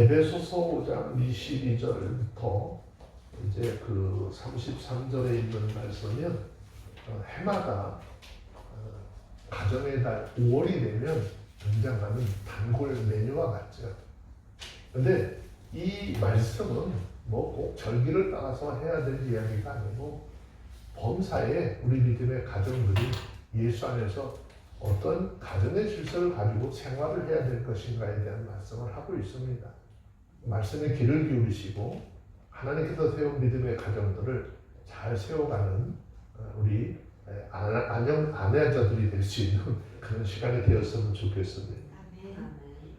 에베소서 5장 22절부터 이제 그 33절에 있는 말씀은 해마다 가정의 달 5월이 되면 등장하는 단골 메뉴와 같죠. 근데 이 말씀은 뭐 꼭 절기를 따라서 해야 될 이야기가 아니고 범사에 우리 믿음의 가정들이 예수 안에서 어떤 가정의 질서를 가지고 생활을 해야 될 것인가에 대한 말씀을 하고 있습니다. 말씀에 귀를 기울이시고 하나님께서 세운 믿음의 가정들을 잘 세워가는 우리 아내자들이 될 수 있는 그런 시간이 되었으면 좋겠습니다.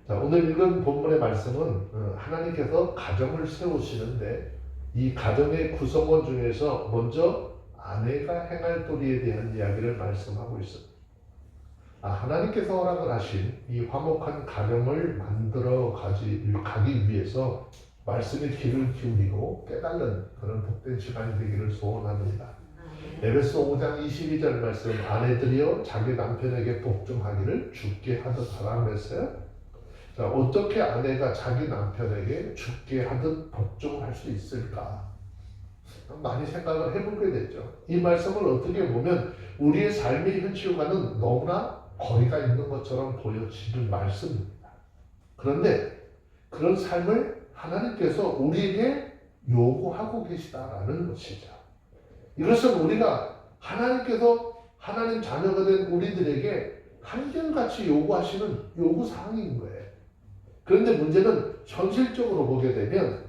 자, 오늘 읽은 본문의 말씀은 하나님께서 가정을 세우시는데 이 가정의 구성원 중에서 먼저 아내가 행할 도리에 대한 이야기를 말씀하고 있습니다. 하나님께서 허락을 하신 이 화목한 가정을 만들어 가기 위해서 말씀에 귀를 기울이고 깨달는 그런 복된 시간이 되기를 소원합니다. 에베소 5장 22절 말씀, 아내들이여 자기 남편에게 복종하기를 주께 하듯 하라 그랬어요. 자, 어떻게 아내가 자기 남편에게 주께 하듯 복종할 수 있을까? 많이 생각을 해보게 되죠. 이 말씀을 어떻게 보면 우리의 삶의 현실과는 너무나 거리가 있는 것처럼 보여지는 말씀입니다. 그런데 그런 삶을 하나님께서 우리에게 요구하고 계시다라는 것이죠. 이것은 우리가 하나님께서 하나님 자녀가 된 우리들에게 한결같이 요구하시는 요구사항인 거예요. 그런데 문제는 현실적으로 보게 되면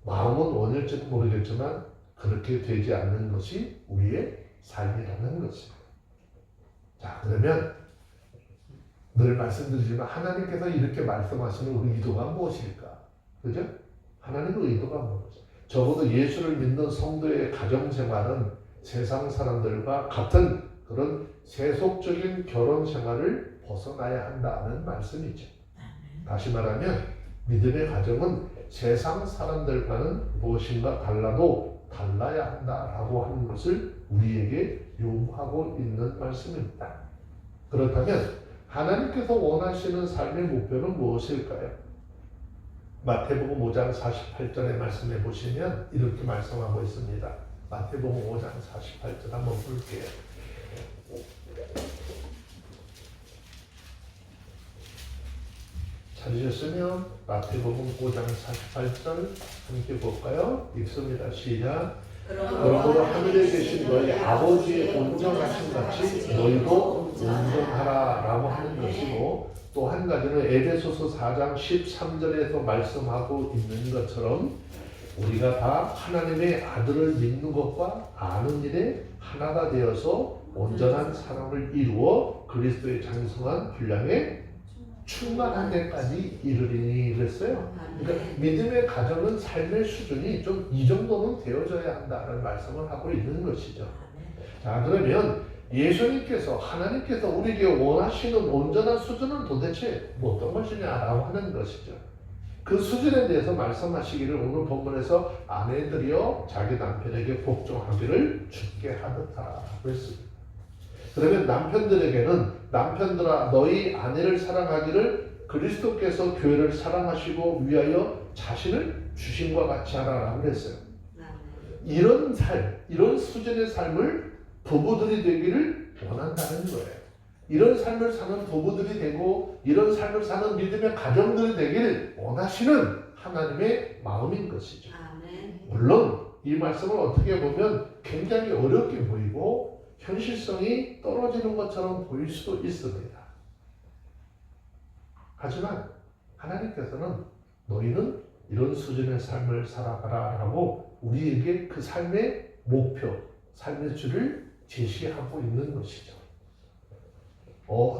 마음은 원할지는 모르겠지만 그렇게 되지 않는 것이 우리의 삶이라는 것입니다. 자, 그러면 늘 말씀드리지만 하나님께서 이렇게 말씀하시는 의도가 무엇일까? 그죠? 하나님의 의도가 무엇이죠? 적어도 예수를 믿는 성도의 가정생활은 세상 사람들과 같은 그런 세속적인 결혼 생활을 벗어나야 한다는 말씀이죠. 다시 말하면 믿음의 가정은 세상 사람들과는 무엇인가 달라야 한다라고 하는 것을 우리에게 요구하고 있는 말씀입니다. 그렇다면 하나님께서 원하시는 삶의 목표는 무엇일까요? 마태복음 5장 48절의 말씀해 보시면 이렇게 말씀하고 있습니다. 마태복음 5장 48절 한번 볼게요. 찾으셨으면 마태복음 5장 48절 함께 볼까요? 읽습니다. 시작. 그러므로 하늘에 계신 너희 아버지의 온전하신 같이 너희도 온전하라 라고 하는 것이고, 또 한 가지는 에베소서 4장 13절에서 말씀하고 있는 것처럼 우리가 다 하나님의 아들을 믿는 것과 아는 일에 하나가 되어서 온전한 사람을 이루어 그리스도의 장성한 분량에 충만한 데까지 이르리니 그랬어요. 그러니까 믿음의 가정은 삶의 수준이 좀 이 정도는 되어져야 한다는 말씀을 하고 있는 것이죠. 자, 그러면 예수님께서 하나님께서 우리에게 원하시는 온전한 수준은 도대체 어떤 것이냐라고 하는 것이죠. 그 수준에 대해서 말씀하시기를 오늘 본문에서 아내들이여 자기 남편에게 복종하기를 주께 하듯 하라 그랬습니다. 그러면 남편들에게는 남편들아 너희 아내를 사랑하기를 그리스도께서 교회를 사랑하시고 위하여 자신을 주심과 같이 하라라고 그랬어요. 이런 삶, 이런 수준의 삶을 부부들이 되기를 원한다는 거예요. 이런 삶을 사는 부부들이 되고 이런 삶을 사는 믿음의 가정들이 되기를 원하시는 하나님의 마음인 것이죠. 물론 이 말씀을 어떻게 보면 굉장히 어렵게 보이고 현실성이 떨어지는 것처럼 보일 수도 있습니다. 하지만 하나님께서는 너희는 이런 수준의 삶을 살아가라 라고 우리에게 그 삶의 목표, 삶의 줄을 제시하고 있는 것이죠.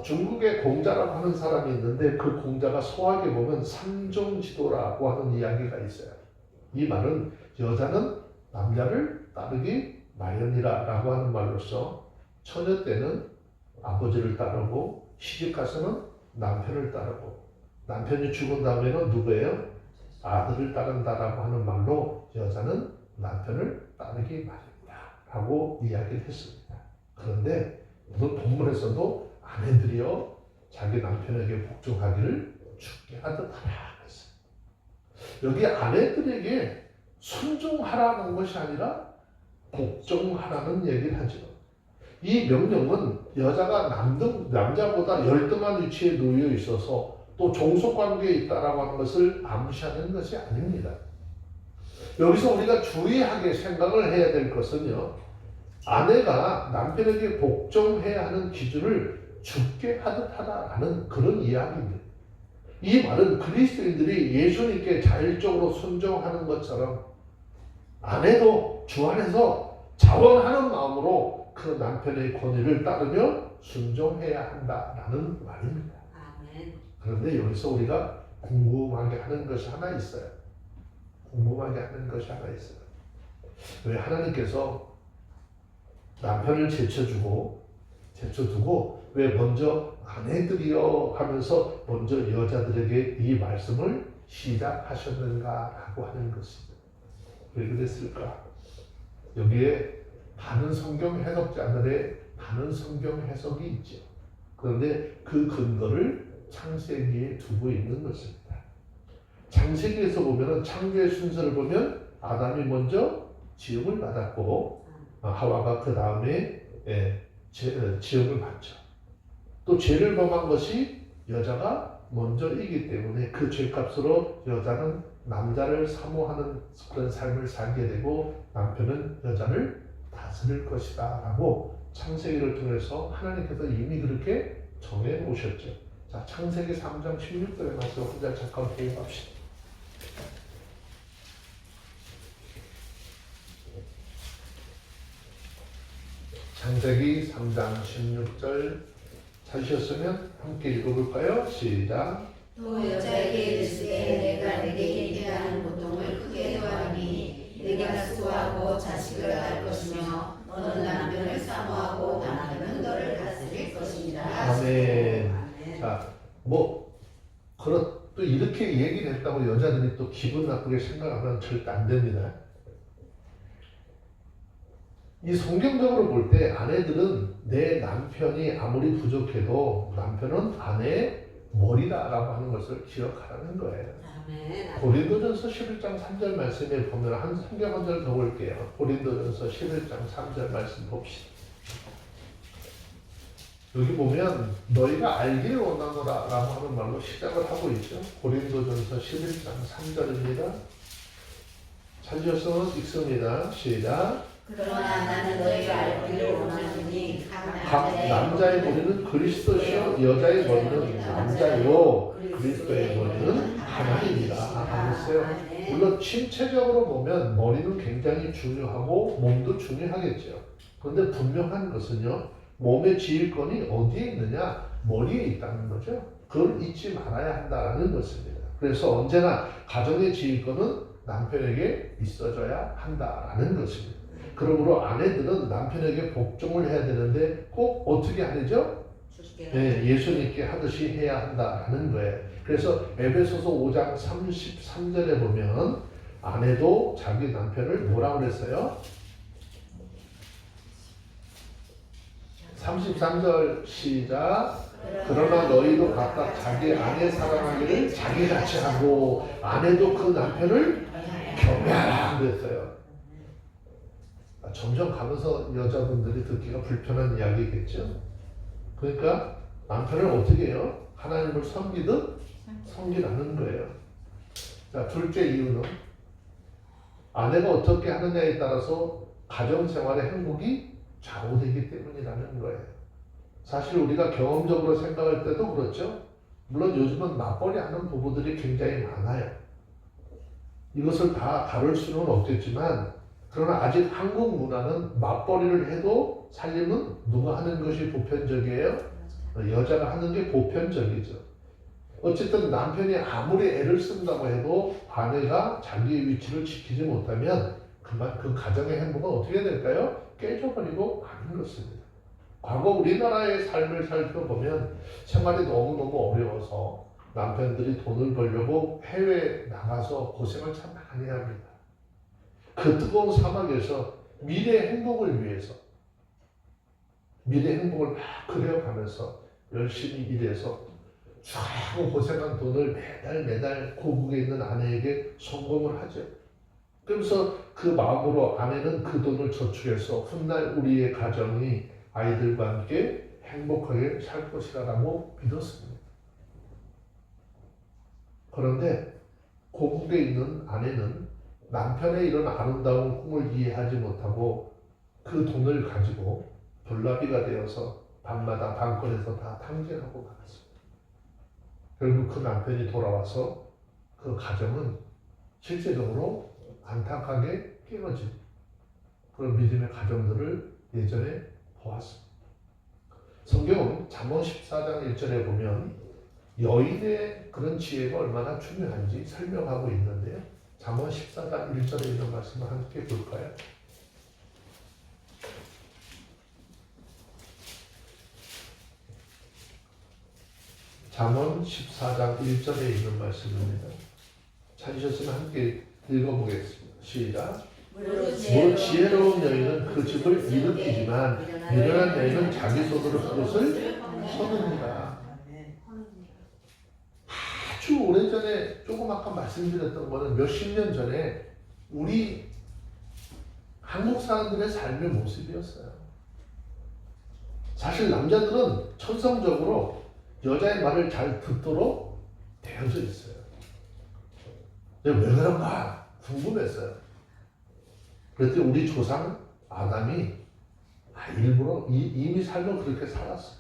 중국에 공자라고 하는 사람이 있는데 그 공자가 소하게 보면 삼종지도라고 하는 이야기가 있어요. 이 말은 여자는 남자를 따르기 마련이라 라고 하는 말로서 처녀 때는 아버지를 따르고 시집가서는 남편을 따르고 남편이 죽은 다음에는 누구예요? 아들을 따른다라고 하는 말로 여자는 남편을 따르기 마련이다 라고 이야기를 했습니다. 그런데 오늘 본문에서도 아내들이여 자기 남편에게 복종하기를 주께 하듯 하라 했어요. 여기 아내들에게 순종하라는 것이 아니라 복종하라는 얘기를 하죠. 이 명령은 여자가 남자보다 열등한 위치에 놓여 있어서 또 종속관계에 있다라고 하는 것을 암시하는 것이 아닙니다. 여기서 우리가 주의하게 생각을 해야 될 것은요, 아내가 남편에게 복종해야 하는 기준을 죽게 하듯 하다라는 그런 이야기입니다. 이 말은 그리스도인들이 예수님께 자율적으로 순종하는 것처럼 아내도 주 안에서 자원하는 마음으로 그 남편의 권위를 따르며 순종해야 한다라는 말입니다. 아멘. 그런데 여기서 우리가 궁금하게 하는 것이 하나 있어요. 궁금하게 하는 것이 하나 있어요. 왜 하나님께서 남편을 제쳐두고 왜 먼저 아내들이여 하면서 먼저 여자들에게 이 말씀을 시작하셨는가라고 하는 것입니다. 왜 그랬을까? 여기에 많은 성경 해석자들의 많은 성경 해석이 있죠. 그런데 그 근거를 창세기에 두고 있는 것입니다. 창세기에서 보면은 창조의 순서를 보면 아담이 먼저 지음을 받았고 하와가 그 다음에 지음을 받죠. 또 죄를 범한 것이 여자가 먼저이기 때문에 그 죄값으로 여자는 남자를 사모하는 그런 삶을 살게 되고 남편은 여자를 다스릴 것이다 라고 창세기를 통해서 하나님께서 이미 그렇게 정해 놓으셨죠. 자, 창세기 3장 16절에 말씀 혼자 잠깐 회입합시다. 창세기 3장 16절 찾으셨으면 함께 읽어볼까요? 시작. 또 여자에게 이르시되 내가 네게 있게 하는 고통을 크게 더하니 네가 수고하고 자식을 낳을 것이며 너는 남편을 사모하고 남편은 너를 다스릴 것이니라. 아멘. 자, 또 이렇게 얘기를 했다고 여자들이 또 기분 나쁘게 생각하면 절대 안 됩니다. 이 성경적으로 볼 때 아내들은 내 남편이 아무리 부족해도 남편은 아내의 머리다라고 하는 것을 기억하라는 거예요. 고린도전서 11장 3절 말씀에 보면 한 성경 한 절 더 볼게요. 고린도전서 11장 3절 말씀 봅시다. 여기 보면 너희가 알기를 원하노라 라고 하는 말로 시작을 하고 있죠. 고린도전서 11장 3절입니다. 찾으셨으면 읽습니다. 시작. 그러나 나는 너희가 알기를 원하노니 각 남자의 머리는 그리스도시요 여자의 머리는 남자요 그리스도의 머리는 하나님이라 하셨어요. 물론 신체적으로 보면 머리는 굉장히 중요하고 몸도 중요하겠죠. 그런데 분명한 것은요, 몸의 지휘권이 어디에 있느냐? 머리에 있다는 거죠. 그걸 잊지 말아야 한다는 것입니다. 그래서 언제나 가정의 지휘권은 남편에게 있어줘야 한다는 것입니다. 그러므로 아내들은 남편에게 복종을 해야 되는데 꼭 어떻게 하죠? 예수님께 하듯이 해야 한다는 거예요. 그래서 에베소서 5장 33절에 보면 아내도 자기 남편을 뭐라고 그랬어요? 33절 시작. 그러나 너희도 각각 자기 아내 사랑하기를 자기같이 하고 아내도 그 남편을 경외하라 그랬어요. 점점 가면서 여자분들이 듣기가 불편한 이야기겠죠. 그러니까 남편을 어떻게 해요? 하나님을 섬기듯 섬기라는 거예요. 자, 둘째 이유는 아내가 어떻게 하느냐에 따라서 가정생활의 행복이 좌우되기 때문이라는 거예요. 사실 우리가 경험적으로 생각할 때도 그렇죠. 물론 요즘은 맞벌이 하는 부부들이 굉장히 많아요. 이것을 다 다룰 수는 없겠지만 그러나 아직 한국 문화는 맞벌이를 해도 살림은 누가 하는 것이 보편적이에요? 여자가 하는 게 보편적이죠. 어쨌든 남편이 아무리 애를 쓴다고 해도 아내가 자기의 위치를 지키지 못하면 그만 그 가정의 행복은 어떻게 될까요? 깨져버리고 마는 것입니다. 과거 우리나라의 삶을 살펴보면 생활이 너무너무 어려워서 남편들이 돈을 벌려고 해외에 나가서 고생을 참 많이 합니다. 그 뜨거운 사막에서 미래의 행복을 위해서 미래의 행복을 막 그려가면서 열심히 일해서 수고하고 고생한 돈을 매달 고국에 있는 아내에게 송금을 하죠. 그러면서 그 마음으로 아내는 그 돈을 저축해서 훗날 우리의 가정이 아이들과 함께 행복하게 살 것이라고 믿었습니다. 그런데 고국에 있는 아내는 남편의 이런 아름다운 꿈을 이해하지 못하고 그 돈을 가지고 돌나비가 되어서 밤마다 밤거리에서 다 탕진하고 말았습니다. 결국 그 남편이 돌아와서 그 가정은 실제적으로 안타깝게 깨어진 그런 믿음의 가정들을 예전에 보았습니다. 성경은 잠언 14장 1절에 보면 여인의 그런 지혜가 얼마나 중요한지 설명하고 있는데요. 잠언 14장 1절에 있는 말씀을 함께 볼까요? 잠언 14장 1절에 있는 말씀입니다. 찾으셨으면 함께 읽어보겠습니다. 시작. 무릇 지혜로운 여인은 그 집을 일으키지만 미련한 여인은 자기 손으로 그것을 서느니라. 아주 오래전에 조금 아까 말씀드렸던 거는 몇십 년 전에 우리 한국 사람들의 삶의 모습이었어요. 사실 남자들은 천성적으로 여자의 말을 잘 듣도록 되어져 있어요. 왜 그런가 궁금했어요. 그랬더니 우리 조상 아담이 일부러 이미 삶을 그렇게 살았어요.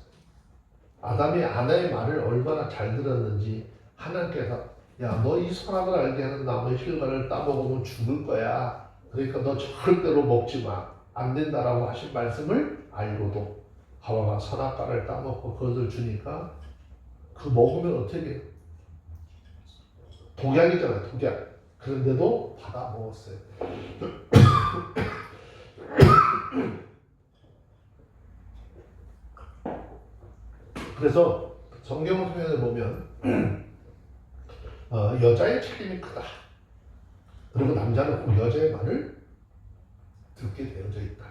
아담이 아내의 말을 얼마나 잘 들었는지 하나님께서 야, 너 이 선악을 알게 하는 나무의 실과를 따먹으면 죽을 거야. 그러니까 너 절대로 먹지 마. 안 된다라고 하신 말씀을 알고도 하와가 선악과를 따먹고 그것을 주니까 그 먹으면 어떻게 해요? 독약이잖아요, 독약. 그런데도 받아 먹었어요. 그래서 성경 표현을 보면 여자의 책임이 크다. 그리고 남자는 꼭 여자의 말을 듣게 되어져 있다.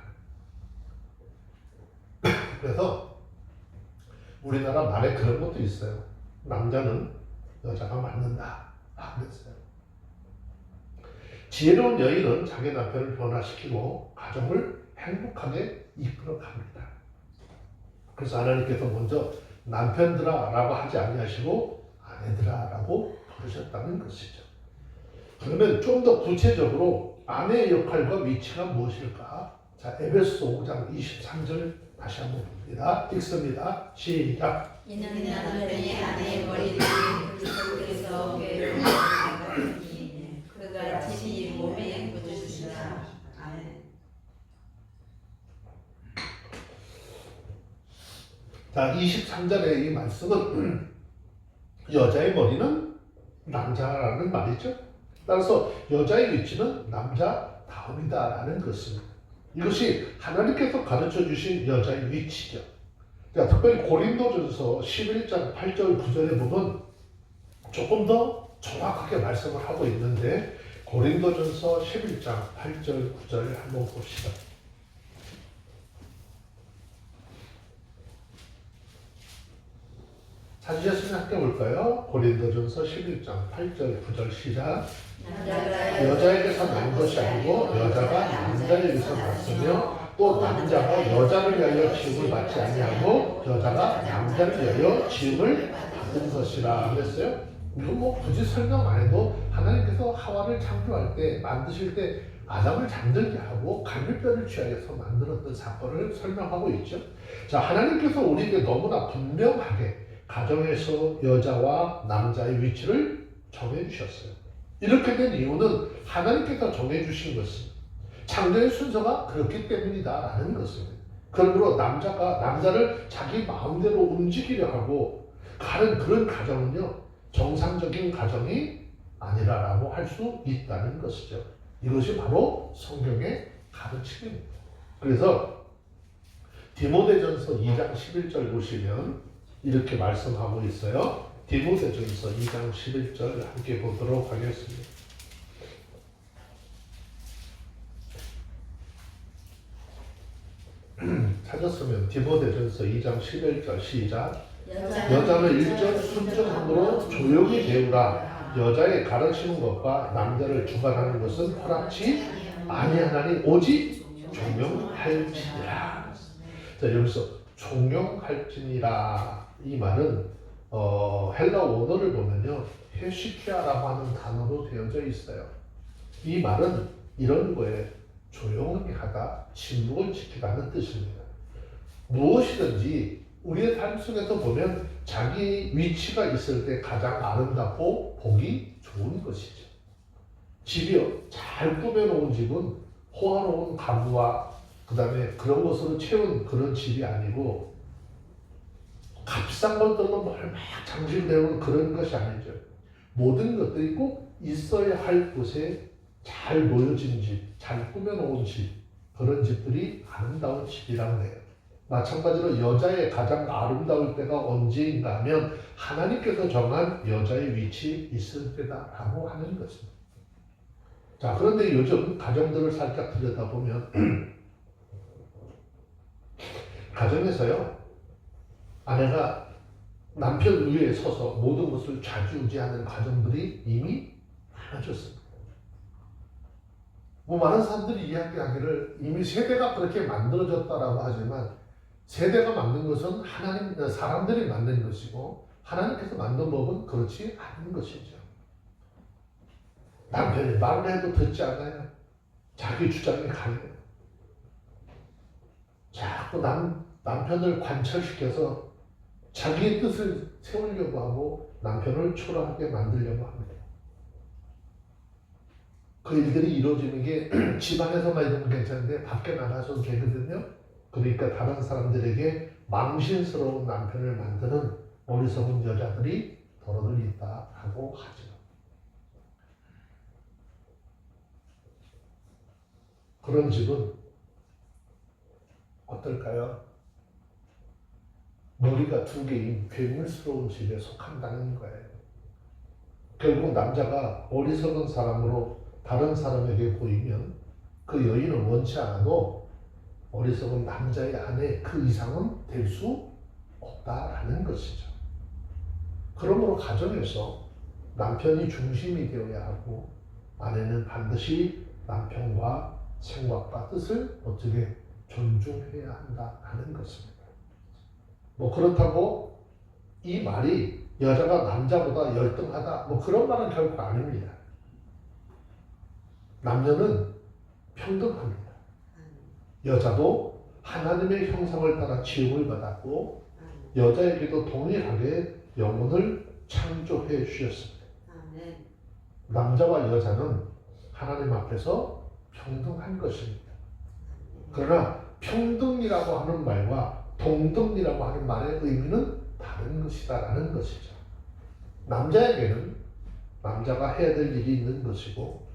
그래서 우리나라 말에 그런 것도 있어요. 남자는 여자가 맞는다. 그랬어요. 지혜로운 여인은 자기 남편을 변화시키고 가정을 행복하게 이끌어 갑니다. 그래서 하나님께서 먼저 남편들아 라고 하지 아니하시고 아내들아 라고 부르셨다는 것이죠. 그러면 좀 더 구체적으로 아내의 역할과 위치가 무엇일까? 자, 에베소 5장 23절 다시 한번 봅니다. 읽습니다. 시작. 이는 남편이 아내의 머리를 그리스도께서 교회를 맡으시니 그가 친히 몸에 묻으시라. 아멘. 자, 23절의 이 말씀은 여자의 머리는 남자라는 말이죠. 따라서 여자의 위치는 남자다움이다라는 것입니다. 이것이 하나님께서 가르쳐 주신 여자의 위치죠. 그러니까 특별히 고린도전서 11장 8절 9절에 보면 조금 더 정확하게 말씀을 하고 있는데 고린도전서 11장 8절 9절 한번 봅시다. 찾으셨으면 함께 볼까요? 고린도전서 11장 8절 9절 시작. 여자에게서 난 것이 아니고 여자가 남자에게서 났으며 또 남자가 여자를 위하여 지음을 받지 아니하고 여자가 남자를 위하여 지음을 받은 것이라 그랬어요. 이거 뭐 굳이 설명 안 해도 하나님께서 하와를 창조할 때 만드실 때 아담을 잠들게 하고 갈비뼈를 취하여서 만들었던 사건을 설명하고 있죠. 자, 하나님께서 우리에게 너무나 분명하게 가정에서 여자와 남자의 위치를 정해주셨어요. 이렇게 된 이유는 하나님께서 정해주신 것은 창조의 순서가 그렇기 때문이다라는 것입니다. 그러므로 남자가 남자를 자기 마음대로 움직이려 하고 가는 그런 가정은요 정상적인 가정이 아니라라고 할 수 있다는 것이죠. 이것이 바로 성경의 가르침입니다. 그래서 디모데전서 2장 11절 보시면 이렇게 말씀하고 있어요. 디모데전서 2장 11절 함께 보도록 하겠습니다. 찾았으면 디모데전서 2장 11절 시작. 여자는 일절 순종함으로 조용히 배우라. 여자의 가르치는 것과 남자를 주관하는 것은 허락치 아니하나니 오직 종용할지니라. 자, 여기서 종용할지니라 이 말은 헬라 원어를 보면요 헤시키아라고 하는 단어로 되어져 있어요. 이 말은 이런 거에 조용히 하다, 침묵을 지키라는 뜻입니다. 무엇이든지 우리의 삶 속에서 보면 자기 위치가 있을 때 가장 아름답고 보기 좋은 것이죠. 집이요, 잘 꾸며놓은 집은 호화로운 가구와 그 다음에 그런 것으로 채운 그런 집이 아니고 값싼 것들로 뭘 막 장식되는 그런 것이 아니죠. 모든 것들이 꼭 있어야 할 곳에 잘 놓여진 집, 잘 꾸며놓은 집, 그런 집들이 아름다운 집이라고 해요. 마찬가지로 여자의 가장 아름다울 때가 언제인가 하면 하나님께서 정한 여자의 위치에 있을 때다라고 하는 것입니다. 자, 그런데 요즘 가정들을 살짝 들여다보면 가정에서요 아내가 남편 위에 서서 모든 것을 좌지우지하는 가정들이 이미 많아졌습니다. 뭐 많은 사람들이 이야기하기를 이미 세대가 그렇게 만들어졌다라고 하지만 세대가 만든 것은 하나님, 사람들이 만든 것이고 하나님께서 만든 법은 그렇지 않은 것이죠. 남편이 말을 해도 듣지 않아요. 자기 주장이 강해요. 자꾸 남편을 관철시켜서 자기의 뜻을 세우려고 하고 남편을 초라하게 만들려고 합니다. 그 일들이 이루어지는 게 집안에서만 이러면 괜찮은데 밖에 나가서도 되거든요. 그러니까 다른 사람들에게 망신스러운 남편을 만드는 어리석은 여자들이 더러들 있다라고 하죠. 그런 집은 어떨까요? 머리가 두 개인 괴물스러운 집에 속한다는 거예요. 결국 남자가 어리석은 사람으로 다른 사람에게 보이면 그 여인은 원치 않아도 어리석은 남자의 아내 그 이상은 될 수 없다라는 것이죠. 그러므로 가정에서 남편이 중심이 되어야 하고 아내는 반드시 남편과 생각과 뜻을 어떻게 존중해야 한다는 것입니다. 뭐 그렇다고 이 말이 여자가 남자보다 열등하다 뭐 그런 말은 결코 아닙니다. 남녀는 평등합니다. 여자도 하나님의 형상을 따라 지음을 받았고 여자에게도 동일하게 영혼을 창조해 주셨습니다. 남자와 여자는 하나님 앞에서 평등한 것입니다. 그러나 평등이라고 하는 말과 동등이라고 하는 말의 의미는 다른 것이다라는 것이죠. 남자에게는 남자가 해야 될 일이 있는 것이고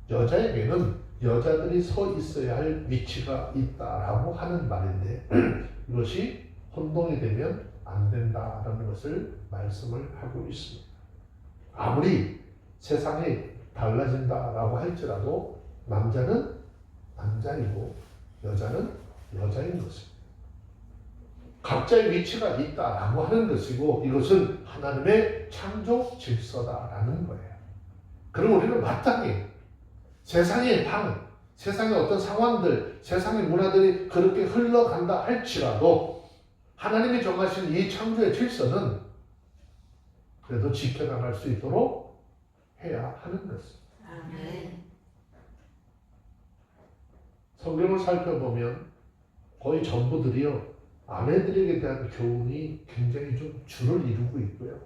여자에게는 여자들이 서 있어야 할 위치가 있다라고 하는 말인데 이것이 혼동이 되면 안 된다라는 것을 말씀을 하고 있습니다. 아무리 세상이 달라진다라고 할지라도 남자는 남자이고 여자는 여자인 것입니다. 각자의 위치가 있다라고 하는 것이고 이것은 하나님의 창조 질서다라는 거예요. 그럼 우리는 마땅히 세상의 방, 세상의 어떤 상황들, 세상의 문화들이 그렇게 흘러간다 할지라도 하나님이 정하신 이 창조의 질서는 그래도 지켜나갈 수 있도록 해야 하는 것입니다. 아멘. 성경을 살펴보면 거의 전부들이요 아내들에게 대한 교훈이 굉장히 좀 줄을 이루고 있고요.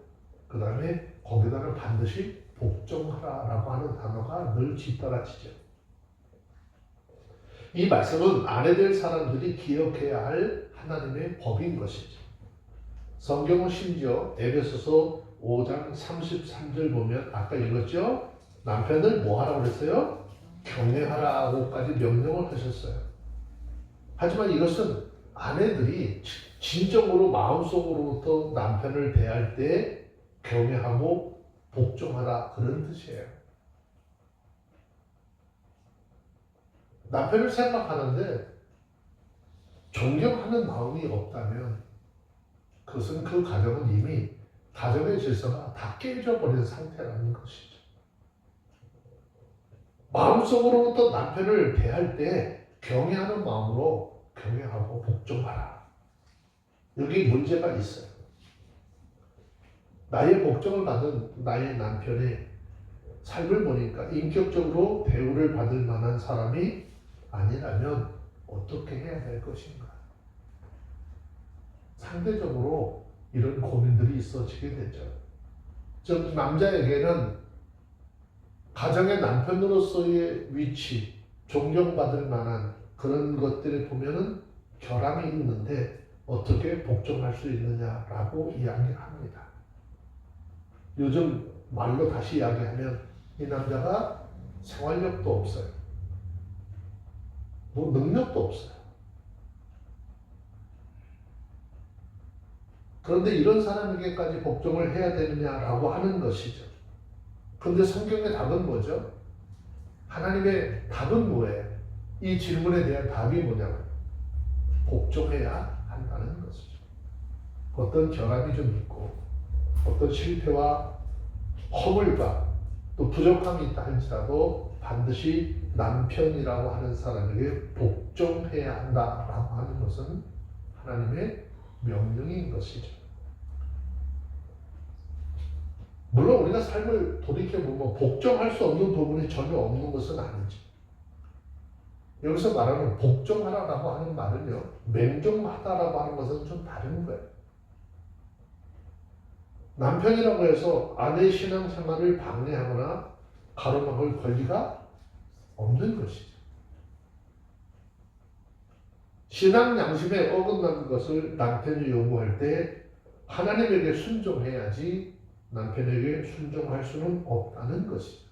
그 다음에 거기다가 반드시 복종하라라고 하는 단어가 늘 뒤따라지죠. 이 말씀은 아내 될 사람들이 기억해야 할 하나님의 법인 것이죠. 성경은 심지어 에베소서 5장 33절 보면 아까 읽었죠? 남편을 뭐 하라고 그랬어요? 경외하라고까지 명령을 하셨어요. 하지만 이것은 아내들이 진정으로 마음속으로부터 남편을 대할 때 경외하고 복종하라 그런 뜻이에요. 남편을 생각하는데 존경하는 마음이 없다면 그것은 그 가정은 이미 가정의 질서가 다 깨져버린 상태라는 것이죠. 마음속으로부터 남편을 대할 때 경외하는 마음으로 경외하고 복종하라. 여기 문제가 있어요. 나의 복종을 받은 나의 남편의 삶을 보니까 인격적으로 대우를 받을 만한 사람이 아니라면 어떻게 해야 될 것인가? 상대적으로 이런 고민들이 있어지게 되죠. 즉 남자에게는 가정의 남편으로서의 위치, 존경받을 만한 그런 것들을 보면은 결함이 있는데 어떻게 복종할 수 있느냐라고 이야기합니다. 요즘 말로 다시 이야기하면 이 남자가 생활력도 없어요. 뭐 능력도 없어요. 그런데 이런 사람에게까지 복종을 해야 되느냐라고 하는 것이죠. 그런데 성경의 답은 뭐죠? 하나님의 답은 뭐예요? 이 질문에 대한 답이 뭐냐면 복종해야 한다는 것이죠. 어떤 결함이 좀 있고 어떤 실패와 허물과 또 부족함이 있다 할지라도 반드시 남편이라고 하는 사람에게 복종해야 한다라고 하는 것은 하나님의 명령인 것이죠. 물론 우리가 삶을 돌이켜보면 복종할 수 없는 부분이 전혀 없는 것은 아니지. 여기서 말하는 복종하라라고 하는 말은요, 맹종하다라고 하는 것은 좀 다른 거예요. 남편이라고 해서 아내의 신앙생활을 방해하거나 가로막을 권리가 없는 것이죠. 신앙 양심에 어긋나는 것을 남편이 요구할 때 하나님에게 순종해야지 남편에게 순종할 수는 없다는 것이죠.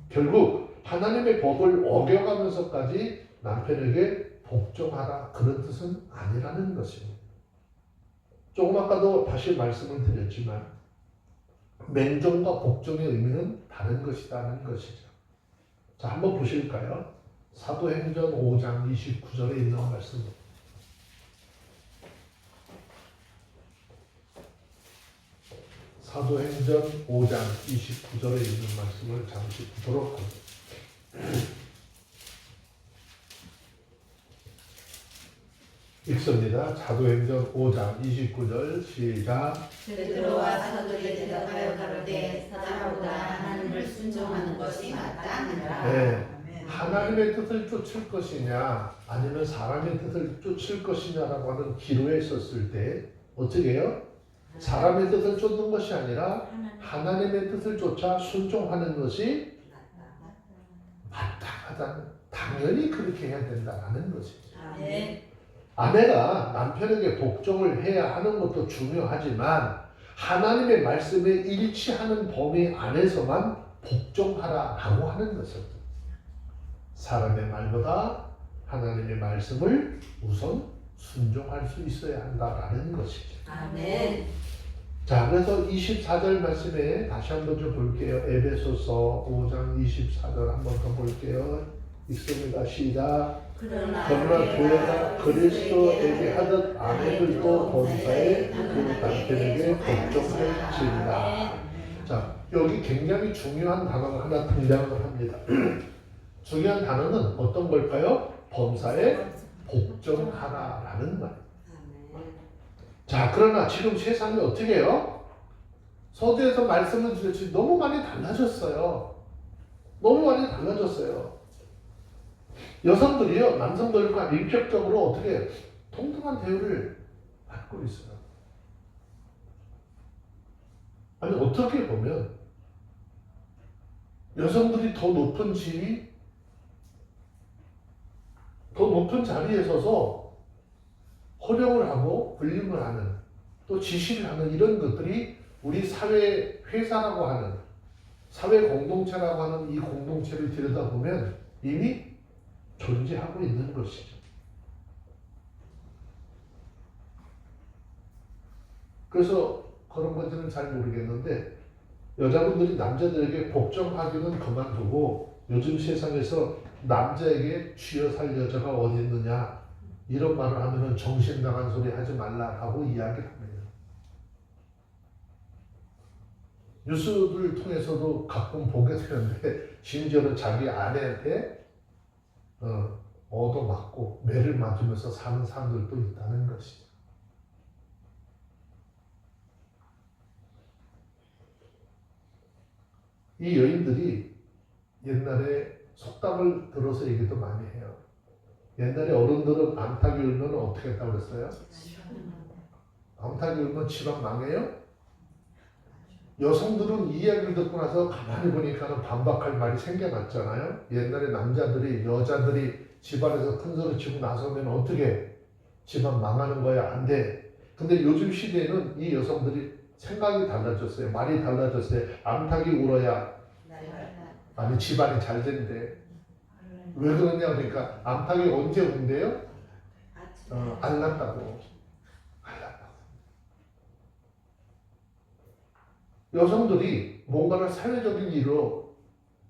결국 하나님의 법을 어겨가면서까지 남편에게 복종하라 그런 뜻은 아니라는 것입니다. 조금 아까도 다시 말씀을 드렸지만 맹종과 복종의 의미는 다른 것이라는 것이죠. 자, 한번 보실까요? 사도행전 5장 29절에 있는 말씀입니다. 사도행전 5장 29절에 있는 말씀을 잠시 보도록 합니다. 읽습니다. 사도행전 5장 29절 시작. 베드로와 사도들이 대답하여 가로되 사자보다 하나님을 순종하는 것이 맞다 하니라. 네. 하나님의 뜻을 쫓을 것이냐 아니면 사람의 뜻을 쫓을 것이냐라고 하는 기로에 섰을 때 어떻게 해요? 사람의 뜻을 쫓는 것이 아니라 하나님의 뜻을 쫓아 순종하는 것이 마땅하다는, 당연히 그렇게 해야 된다는 것이죠. 아내가 남편에게 복종을 해야 하는 것도 중요하지만 하나님의 말씀에 일치하는 범위 안에서만 복종하라라고 하는 것은 사람의 말보다 하나님의 말씀을 우선 순종할 수 있어야 한다라는 것이죠. 아멘. 자, 그래서 24절 말씀에 다시 한번 좀 볼게요. 에베소서 5장 24절 한번 더 볼게요. 읽습니다. 시작. 그러나 교회가 그리스도에게 하듯 아내들도 본사에 그 남편에게 복종할지니라. 자, 여기 굉장히 중요한 단어가 하나 등장을 합니다. 중요한 단어는 어떤 걸까요? 범사에 복종하라라는 말. 자, 그러나 지금 세상이 어떻게 해요? 서두에서 말씀을 드렸지 너무 많이 달라졌어요. 너무 많이 달라졌어요. 여성들이요, 남성들과 인격적으로 어떻게 동등한 대우를 받고 있어요. 아니, 어떻게 보면 여성들이 더 높은 지위, 더 높은 자리에 서서 호령을 하고 군림을 하는, 또 지시를 하는 이런 것들이 우리 사회 회사라고 하는, 사회 공동체라고 하는 이 공동체를 들여다보면 이미 존재하고 있는 것이죠. 그래서 그런 건지는 잘 모르겠는데 여자분들이 남자들에게 복종하기는 그만두고 요즘 세상에서 남자에게 쥐어 살 여자가 어디 있느냐 이런 말을 하면은 정신 나간 소리 하지 말라라고 이야기합니다. 뉴스를 통해서도 가끔 보게 되는데 심지어는 자기 아내한테 얻어맞고 매를 맞으면서 사는 사람들도 있다는 것이죠. 이 여인들이 옛날에 속담을 들어서 얘기도 많이 해요. 옛날에 어른들은 암탉이 울면 어떻게 했다고 그랬어요? 암탉이 울면 집안 망해요? 여성들은 이 이야기를 듣고 나서 가만히 보니까 반박할 말이 생겨났잖아요. 옛날에 남자들이 여자들이 집안에서 큰 소리 치고 나서면 어떻게 집안 망하는 거야? 안 돼. 근데 요즘 시대에는 이 여성들이 생각이 달라졌어요. 말이 달라졌어요. 암탉이 울어야 아니 집안이 잘 된대. 왜 그러냐 그러니까 암탉이 언제 운대요? 알랐다고. 여성들이 뭔가를 사회적인 일로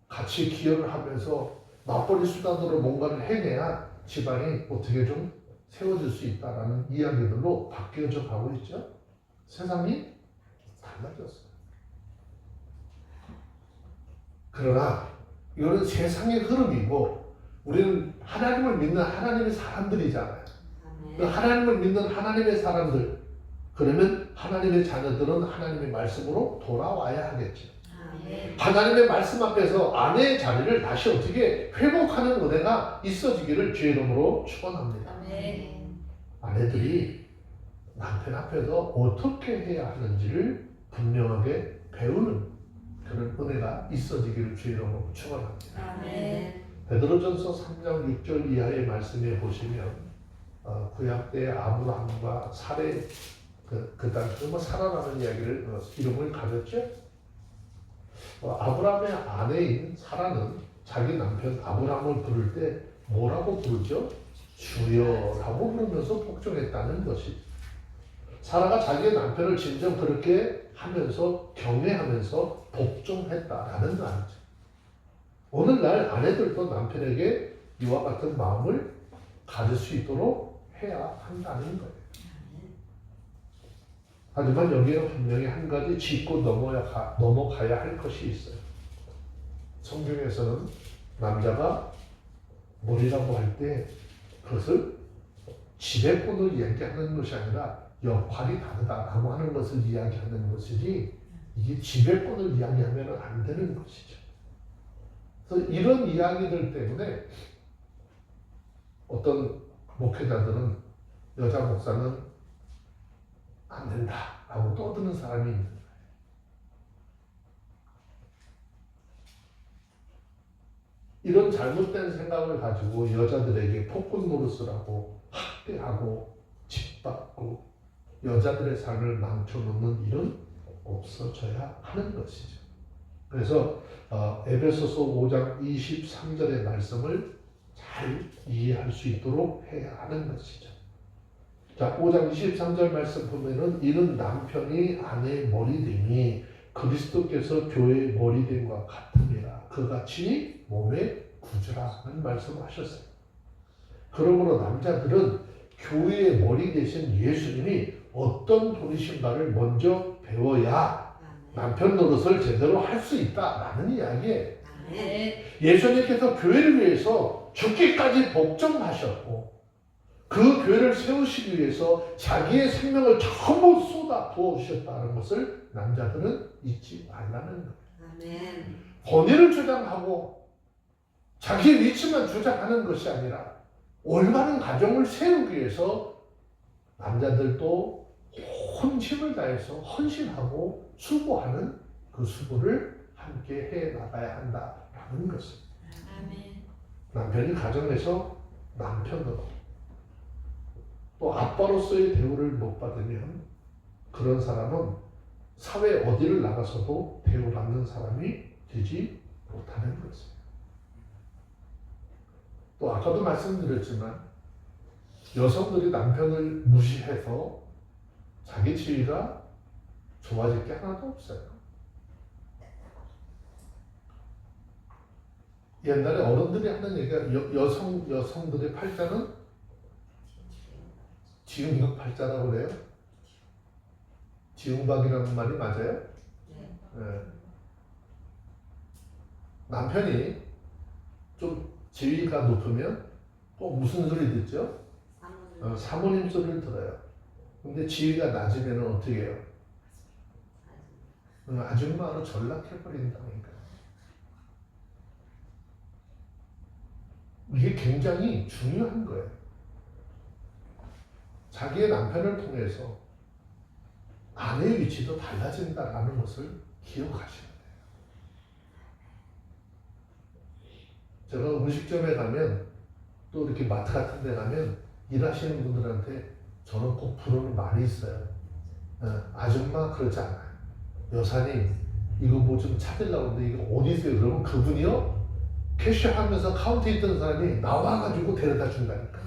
같이 기여를 하면서 맞벌이 수단으로 뭔가를 해내야 집안이 어떻게 좀 세워질 수 있다라는 이야기들로 바뀌어져 가고 있죠. 세상이 달라졌어요. 그러나 이거는 세상의 흐름이고 우리는 하나님을 믿는 하나님의 사람들이잖아요. 그 하나님을 믿는 하나님의 사람들, 그러면 하나님의 자녀들은 하나님의 말씀으로 돌아와야 하겠죠. 하나님의 말씀 앞에서 아내의 자리를 다시 어떻게 회복하는 은혜가 있어지기를 주의 이름으로 축원합니다. 아내들이 남편 앞에서 어떻게 해야 하는지를 분명하게 배우는 그런 은혜가 있어지기를 주의 이름으로 축원합니다. 베드로전서 3장 6절 이하의 말씀에 보시면 구약 때 아브라함과 사레 그 당시 사라라는 이야기를 이름을 가졌죠. 아브라함의 아내인 사라는 자기 남편 아브라함을 부를 때 뭐라고 부르죠? 주여라고 부르면서 복종했다는 것이. 사라가 자기의 남편을 진정 그렇게 하면서 경외하면서 복종했다라는 말이죠. 오늘날 아내들도 남편에게 이와 같은 마음을 가질 수 있도록 해야 한다는 거예요. 하지만 여기에는 분명히 한 가지 짚고 넘어가야 할 것이 있어요. 성경에서는 남자가 머리라고 할 때 그것을 지배권을 이야기하는 것이 아니라 역할이 다르다라고 하는 것을 이야기하는 것이지 이게 지배권을 이야기하면 안 되는 것이죠. 그래서 이런 이야기들 때문에 어떤 목회자들은 여자 목사는 안 된다라고 떠드는 사람이 있는 거예요. 이런 잘못된 생각을 가지고 여자들에게 폭군 노릇을 하고 학대하고 짓밟고 여자들의 삶을 망쳐놓는 일은 없어져야 하는 것이죠. 그래서 에베소서 5장 23절의 말씀을 잘 이해할 수 있도록 해야 하는 것이죠. 자, 5장 23절 말씀 보면은 이는 남편이 아내의 머리됨이 그리스도께서 교회의 머리됨과 같으니라. 그같이 몸에 구주라는 말씀하셨어요. 그러므로 남자들은 교회의 머리 되신 예수님이 어떤 분이신가를 먼저 배워야 남편 노릇을 제대로 할 수 있다라는 이야기예요. 예수님께서 교회를 위해서 죽기까지 복종하셨고 그 교회를 세우시기 위해서 자기의 생명을 전부 쏟아 부어주셨다는 것을 남자들은 잊지 말라는 거예요. 권위를 주장하고 자기의 위치만 주장하는 것이 아니라 올바른 가정을 세우기 위해서 남자들도 온 힘을 다해서 헌신하고 수고하는 그 수고를 함께 해 나가야 한다라는 것입니다. 남편이 가정에서 남편으로 또 아빠로서의 대우를 못 받으면 그런 사람은 사회 어디를 나가서도 대우받는 사람이 되지 못하는 것입니다. 또 아까도 말씀드렸지만 여성들이 남편을 무시해서 자기 지위가 좋아질 게 하나도 없어요. 옛날에 어른들이 하는 얘기가 여성들의 팔자는 지음박 팔자라고 그래요. 지음박이라는 말이 맞아요? 예. 남편이 좀 지위가 높으면 꼭 무슨 소리 듣죠? 사모님 소리를 들어요. 근데 지위가 낮으면 어떻게 해요? 아줌마로 전락해버린다니까. 이게 굉장히 중요한 거예요. 자기의 남편을 통해서 아내의 위치도 달라진다라는 것을 기억하시면 돼요. 제가 음식점에 가면 또 이렇게 마트 같은 데 가면 일하시는 분들한테 저는 꼭 부르는 말이 있어요. 아줌마 그러지 않아요. 여사님 이거 뭐 좀 찾으려고 하는데 이거 어디 있어요? 그러면 그분이요 캐셔하면서 카운터에 있던 사람이 나와가지고 데려다 준다니까.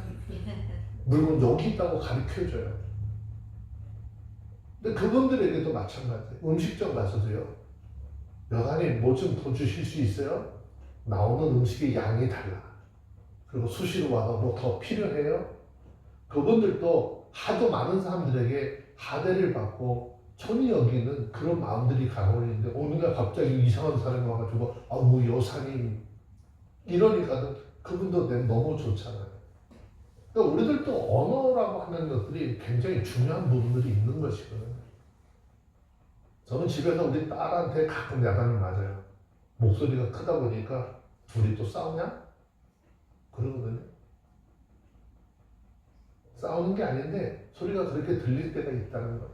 물건 여기 있다고 가르쳐줘요. 근데 그분들에게도 마찬가지예요. 음식점 가서도요. 여사님 뭐 좀 더 주실 수 있어요? 나오는 음식의 양이 달라. 그리고 수시로 와서 뭐 더 필요해요? 그분들도 하도 많은 사람들에게 하대를 받고 천히 여기는 그런 마음들이 강하고 있는데 어느 날 갑자기 이상한 사람이 와가지고 뭐 여사님 이러니까는 그분도 너무 좋잖아요. 그러니까 우리들도 언어라고 하는 것들이 굉장히 중요한 부분들이 있는 것이거든요. 저는 집에서 우리 딸한테 가끔 야단을 맞아요. 목소리가 크다 보니까 둘이 또 싸우냐? 그러거든요. 싸우는 게 아닌데 소리가 그렇게 들릴 때가 있다는 거.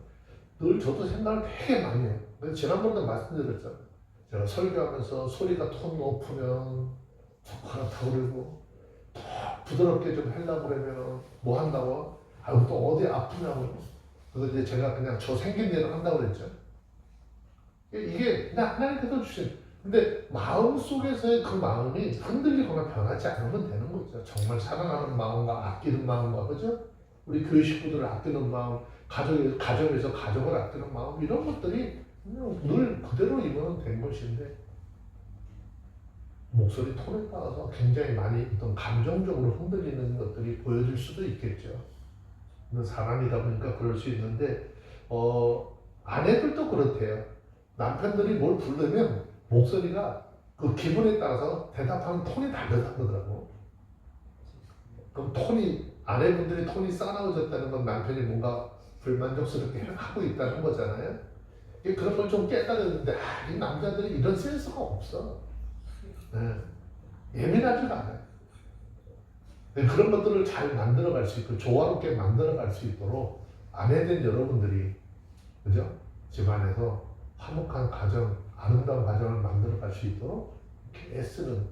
늘 저도 생각을 되게 많이 해요. 지난번에도 말씀드렸잖아요. 제가 설교하면서 소리가 톤 높으면 좋다 그러고 더 부드럽게 좀 하려고 그러면 뭐 한다고? 또 어디 아프냐고. 그래서 이제 제가 그냥 저 생긴 대로 한다고 그랬죠. 이게 그냥 하나님께서 주신. 근데 마음 속에서의 그 마음이 흔들리거나 변하지 않으면 되는 거죠. 정말 사랑하는 마음과 아끼는 마음과, 그죠? 우리 교회 식구들을 아끼는 마음, 가정에서 가족을 아끼는 마음, 이런 것들이 그냥 늘 그대로 임하면 된 것인데, 목소리 톤에 따라서 굉장히 많이 어떤 감정적으로 흔들리는 것들이 보여질 수도 있겠죠. 사람이다 보니까 그럴 수 있는데, 아내들도 그렇대요. 남편들이 뭘 부르면 목소리가 그 기분에 따라서 대답하는 톤이 다르다고. 그럼 아내분들이 톤이 싸나워졌다는 건 남편이 뭔가 불만족스럽게 하고 있다는 거잖아요. 그런 걸 좀 깨달았는데, 이 남자들이 이런 센스가 없어. 예민하지가 않아요. 그런 것들을 잘 만들어갈 수 있고, 조화롭게 만들어갈 수 있도록 아내된 여러분들이, 그죠? 집안에서 화목한 가정, 아름다운 가정을 만들어갈 수 있도록 이렇게 애쓰는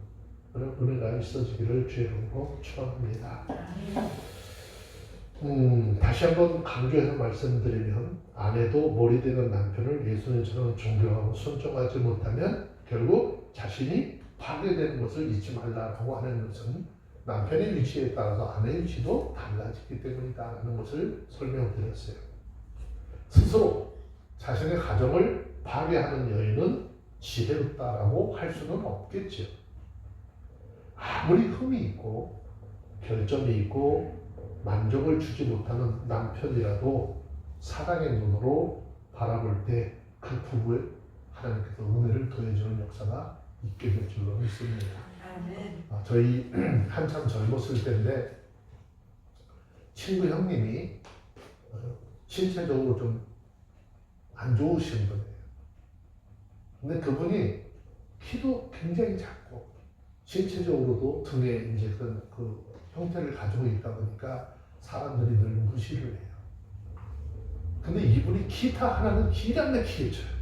그런 은혜가 있어지기를 주의 이름으로 축원합니다. 다시 한번 강조해서 말씀드리면, 아내도 머리 되는 남편을 예수님처럼 존경하고 순종하지 못하면 결국 자신이 파괴되는 것을 잊지 말라고 하는 것은 남편의 위치에 따라서 아내의 위치도 달라지기 때문이다라는 것을 설명드렸어요. 스스로 자신의 가정을 파괴하는 여인은 지혜롭다라고 할 수는 없겠죠. 아무리 흠이 있고 결점이 있고 만족을 주지 못하는 남편이라도 사랑의 눈으로 바라볼 때 그 부부에 하나님께서 은혜를 더해주는 역사가 있게 될 줄로 믿습니다. 저희 한참 젊었을 때인데 친구 형님이 신체적으로 좀 안 좋으신 분이에요. 근데 그분이 키도 굉장히 작고 신체적으로도 등에 이제 그 형태를 가지고 있다 보니까 사람들이 늘 무시를 해요. 근데 이분이 기타 하나는 기가 막히게 쳐요.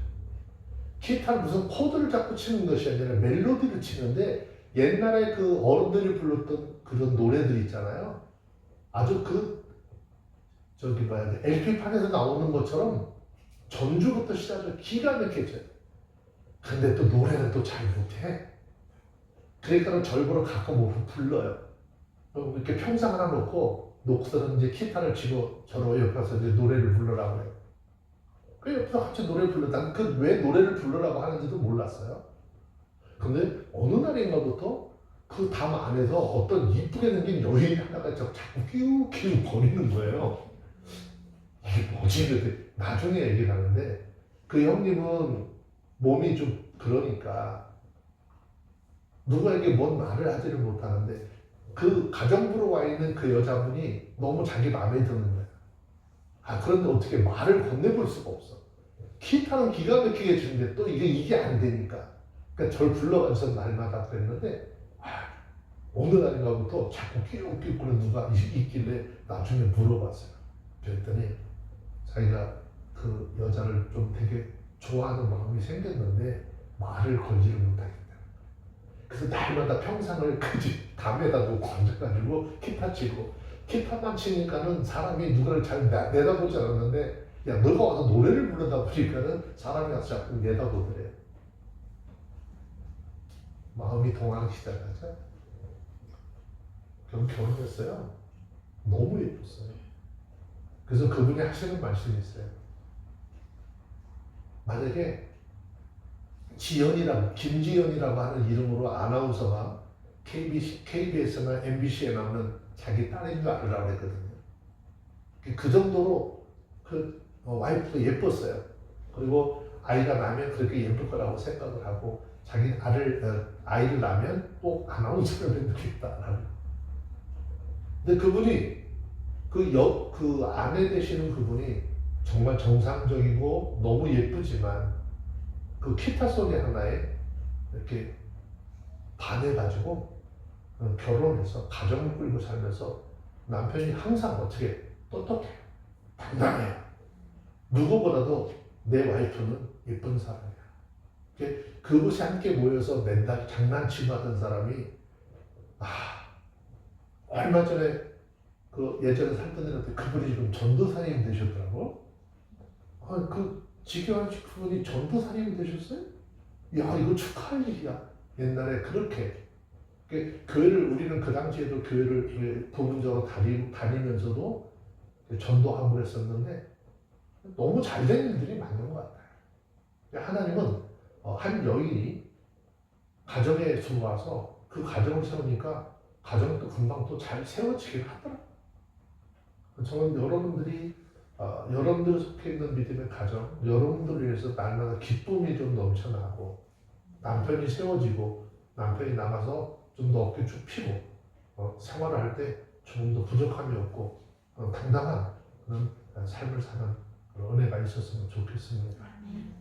기타는 무슨 코드를 잡고 치는 것이 아니라 멜로디를 치는데 옛날에 그 어른들이 불렀던 그런 노래들 있잖아요. 아주 LP판에서 나오는 것처럼 전주부터 시작해서 기가 막히게 쳐요. 근데 또 노래는 또 잘 못해. 그러니까 절부러 가끔 불러요. 이렇게 평상 하나 놓고서는 이제 기타를 치고 저로 옆에서 이제 노래를 부르라고 해요. 그 옆에서 같이 노래를 불러. 난 왜 노래를 부르라고 하는지도 몰랐어요. 근데 어느 날인가부터 그 담 안에서 어떤 이쁘게 생긴 여인이 하나가 자꾸 끼우끼우 거리는 거예요. 이게 뭐지? 나중에 얘기를 하는데 그 형님은 몸이 좀 그러니까 누구에게 뭔 말을 하지를 못하는데 그 가정부로 와 있는 그 여자분이 너무 자기 마음에 드는 거야. 그런데 어떻게 말을 건네볼 수가 없어. 기타는 기가 막히게 주는데 또 이게 안 되니까. 그러니까 저를 불러가서 날마다 그랬는데 어느 날인가부터 자꾸 끼우끼우거리는 누가 있길래 나중에 물어봤어요. 그랬더니 자기가 그 여자를 좀 되게 좋아하는 마음이 생겼는데 말을 걸지를 못하겠다. 그래서 날마다 평상을 그 집 담에다 놓고 앉아가지고 기타 치고 기타만 치니까는 사람이 누구를 잘 내다보지 않았는데 야 너가 와서 노래를 부르다 보니까는 사람이 와서 자꾸 내다보더래요. 마음이 동하기 시작하죠. 결혼했어요. 너무 예뻤어요. 그래서 그분이 하시는 말씀이 있어요. 만약에 김지연이라고 하는 이름으로 아나운서가 KBS나 MBC에 나오는 자기 딸인 줄 알으라고 그랬거든요. 그 정도로 그 와이프도 예뻤어요. 그리고 아이가 나면 그렇게 예쁠 거라고 생각을 하고 자기 아이를 낳으면 꼭 아나운서를 만들겠다라고. 근데 그분이 그 아내 되시는 그분이 정말 정상적이고 너무 예쁘지만 그 기타 소리 하나에 이렇게 반해가지고 결혼해서 가정을 꾸리고 살면서 남편이 항상 어떻게 똑똑해요. 당당해요. 누구보다도 내 와이프는 예쁜 사람이야. 그것이 함께 모여서 맨날 장난치고 하던 사람이 얼마 전에 예전에 살던 애한테 그분이 지금 전도사님 되셨더라고. 지교환 그분이 전도사님이 되셨어요? 야 이거 축하할 일이야. 옛날에 그렇게 우리는 그 당시에도 교회를 부분적으로 다니면서도 전도하고 그랬었는데 너무 잘된 일들이 많은 것 같아요. 하나님은 한 여인이 가정에 들어와서 그 가정을 세우니까 가정도 금방 또 잘 세워지게 하더라고요. 저는 여러분들 속해 있는 믿음의 가정, 여러분들을 위해서 날마다 기쁨이 좀 넘쳐나고 남편이 세워지고 남편이 남아서 좀 더 어깨 쭉 펴고 생활을 할 때 조금 더 부족함이 없고 당당한 그런 삶을 사는 그런 은혜가 있었으면 좋겠습니다.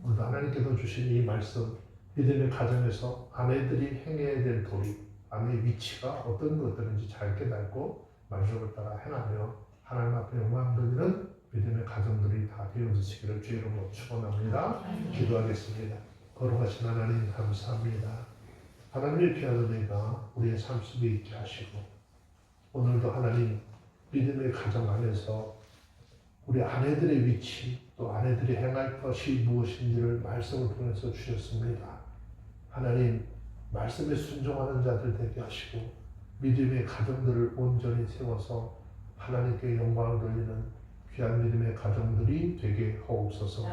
오늘도 하나님께서 주신 이 말씀, 믿음의 가정에서 아내들이 행해야 될 도리, 아내의 위치가 어떤 것들인지 잘 깨닫고 말씀을 따라 행하며 하나님 앞에 영광 돌리는 믿음의 가정들이 다 되어지시기를 주의 이름으로 축원합니다. 기도하겠습니다. 거룩하신 하나님 감사합니다. 하나님의 귀한 은혜가 우리의 삶 속에 있게 하시고 오늘도 하나님 믿음의 가정 안에서 우리 아내들의 위치 또 아내들이 행할 것이 무엇인지를 말씀을 통해서 주셨습니다. 하나님 말씀에 순종하는 자들 되게 하시고 믿음의 가정들을 온전히 세워서 하나님께 영광을 돌리는 귀한 믿음의 가정들이 되게 하옵소서.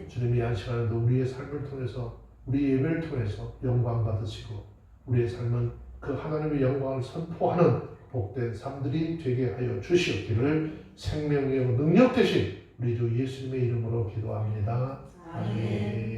주님이 한 시간에도 우리의 삶을 통해서 우리 예배를 통해서 영광 받으시고 우리의 삶은 그 하나님의 영광을 선포하는 복된 삶들이 되게 하여 주시옵기를 생명의 능력 되신 우리 주 예수님의 이름으로 기도합니다. 아멘.